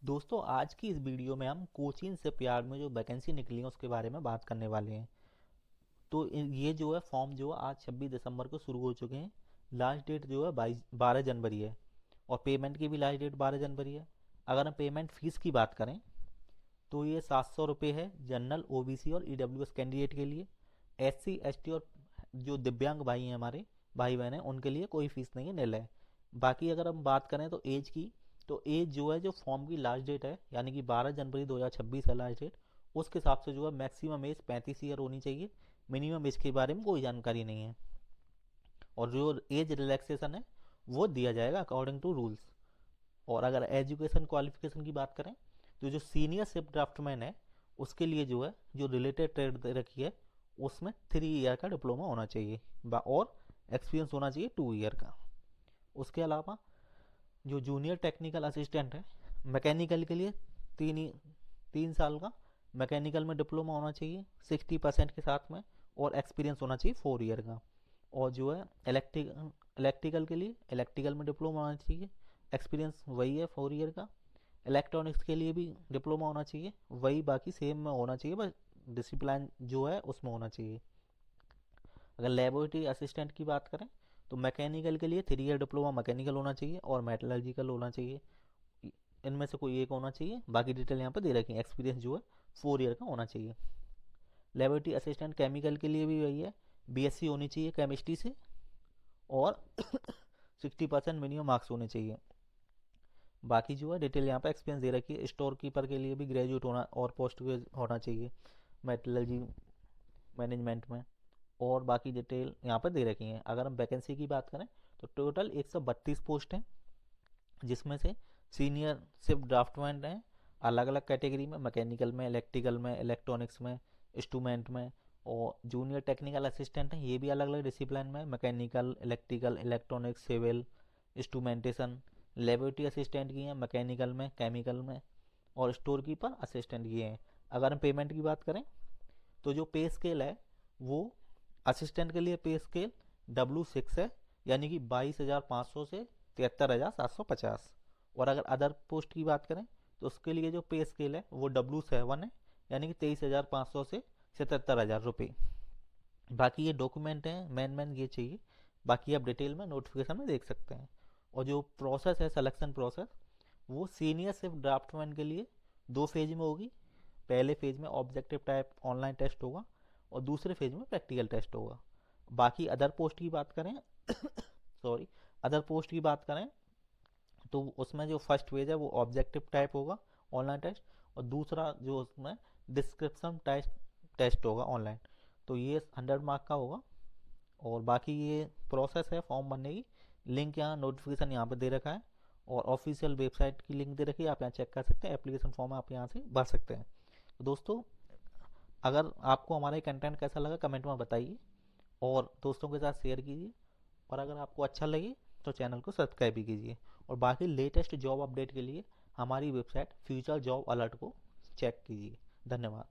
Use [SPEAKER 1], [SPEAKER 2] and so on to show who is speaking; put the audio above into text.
[SPEAKER 1] दोस्तों आज की इस वीडियो में हम कोचीन शिपयार्ड में जो वैकेंसी निकली है उसके बारे में बात करने वाले हैं। तो ये जो है फॉर्म जो है आज 26 दिसंबर को शुरू हो चुके हैं। लास्ट डेट जो है 12 जनवरी है और पेमेंट की भी लास्ट डेट 12 जनवरी है। अगर हम पेमेंट फीस की बात करें तो ये 700 रुपये है जनरल ओबीसी और ईडब्ल्यूएस कैंडिडेट के लिए। एससी एसटी और जो दिव्यांग भाई हैं हमारे भाई बहन हैं उनके लिए कोई फीस नहीं है, निल है। बाकी अगर हम बात करें तो एज की, तो एज जो है जो फॉर्म की लास्ट डेट है यानी कि 12 जनवरी 2026 है लास्ट डेट, उसके हिसाब से जो है मैक्सिमम एज 35 ईयर होनी चाहिए। मिनिमम एज के बारे में कोई जानकारी नहीं है और जो एज रिलैक्सेशन है वो दिया जाएगा अकॉर्डिंग टू रूल्स। और अगर एजुकेशन क्वालिफिकेशन की बात करें तो जो सीनियर शिप ड्राफ्टमैन है उसके लिए जो है जो रिलेटेड ट्रेड दे रखी है उसमें 3 ईयर का डिप्लोमा होना चाहिए और एक्सपीरियंस होना चाहिए 2 ईयर का। उसके अलावा जो जूनियर टेक्निकल असिस्टेंट है मैकेनिकल के लिए 3 साल का मैकेनिकल में डिप्लोमा होना चाहिए 60% के साथ में और एक्सपीरियंस होना चाहिए 4 ईयर का। और जो है इलेक्ट्रिकल के लिए इलेक्ट्रिकल में डिप्लोमा होना चाहिए, एक्सपीरियंस वही है 4 ईयर का। इलेक्ट्रॉनिक्स के लिए भी डिप्लोमा होना चाहिए वही, बाकी सेम में होना चाहिए, बस डिसिप्लिन जो है उसमें होना चाहिए। अगर लेबोरेटरी असिस्टेंट की बात करें तो मैकेनिकल के लिए 3 ईयर डिप्लोमा मैकेनिकल होना चाहिए और मेटलर्जिकल होना चाहिए। इनमें से कोई एक होना चाहिए, बाकी डिटेल यहाँ पर दे रखी है। एक्सपीरियंस जो है 4 ईयर का होना चाहिए। लेबोरेटरी असिस्टेंट केमिकल के लिए भी वही है, बीएससी होनी चाहिए केमिस्ट्री से और 60% मिनिमम मार्क्स होने चाहिए। बाकी जो है डिटेल यहाँ पर एक्सपीरियंस दे रखी है। स्टोर कीपर के लिए भी ग्रेजुएट होना और पोस्ट ग्रेजुएट होना चाहिए मेटलर्जी मैनेजमेंट में। और बाकी डिटेल यहाँ पर दे रखी है। अगर हम वैकेंसी की बात करें तो टोटल 132 पोस्ट हैं, जिसमें से सीनियर सिर्फ ड्राफ्टमैन हैं अलग अलग कैटेगरी में, मैकेनिकल में, इलेक्ट्रिकल में, इलेक्ट्रॉनिक्स में, इंस्ट्रूमेंट में। और जूनियर टेक्निकल असिस्टेंट हैं, ये भी अलग अलग डिसिप्लिन में, mechanical, electrical, electronics, civil, instrumentation. Laboratory assistant की हैं मैकेनिकल में, केमिकल में। और स्टोर कीपर असिस्टेंट की हैं। अगर हम पेमेंट की बात करें तो जो पे स्केल है वो असिस्टेंट के लिए पे स्केल W6 है, यानी कि 22,500 से 73,750। और अगर अदर पोस्ट की बात करें तो उसके लिए जो पे स्केल है वो W7 है, यानी कि 23,500 से 77,000 रुपये। बाकी ये डॉक्यूमेंट हैं मेन ये चाहिए, बाकी आप डिटेल में नोटिफिकेशन में देख सकते हैं। और जो प्रोसेस है सिलेक्शन प्रोसेस, वो सीनियर सिर्फ ड्राफ्टमैन के लिए 2 फेज में होगी। पहले फेज में ऑब्जेक्टिव टाइप ऑनलाइन टेस्ट होगा और दूसरे फेज में प्रैक्टिकल टेस्ट होगा। बाकी अदर पोस्ट की बात करें सॉरी अदर पोस्ट की बात करें तो उसमें जो फर्स्ट फेज है वो ऑब्जेक्टिव टाइप होगा ऑनलाइन टेस्ट, और दूसरा जो उसमें डिस्क्रिप्शन टेस्ट टेस्ट होगा ऑनलाइन। तो ये 100 मार्क का होगा। और बाकी ये प्रोसेस है फॉर्म भरने की। लिंक यहाँ नोटिफिकेशन यहाँ पे दे रखा है और ऑफिशियल वेबसाइट की लिंक दे रखी है, आप यहाँ चेक कर सकते हैं। एप्लीकेशन फॉर्म आप यहाँ से भर सकते हैं। तो दोस्तों अगर आपको हमारा ये कंटेंट कैसा लगा कमेंट में बताइए और दोस्तों के साथ शेयर कीजिए। और अगर आपको अच्छा लगे तो चैनल को सब्सक्राइब भी कीजिए। और बाकी लेटेस्ट जॉब अपडेट के लिए हमारी वेबसाइट फ्यूचर जॉब अलर्ट को चेक कीजिए। धन्यवाद।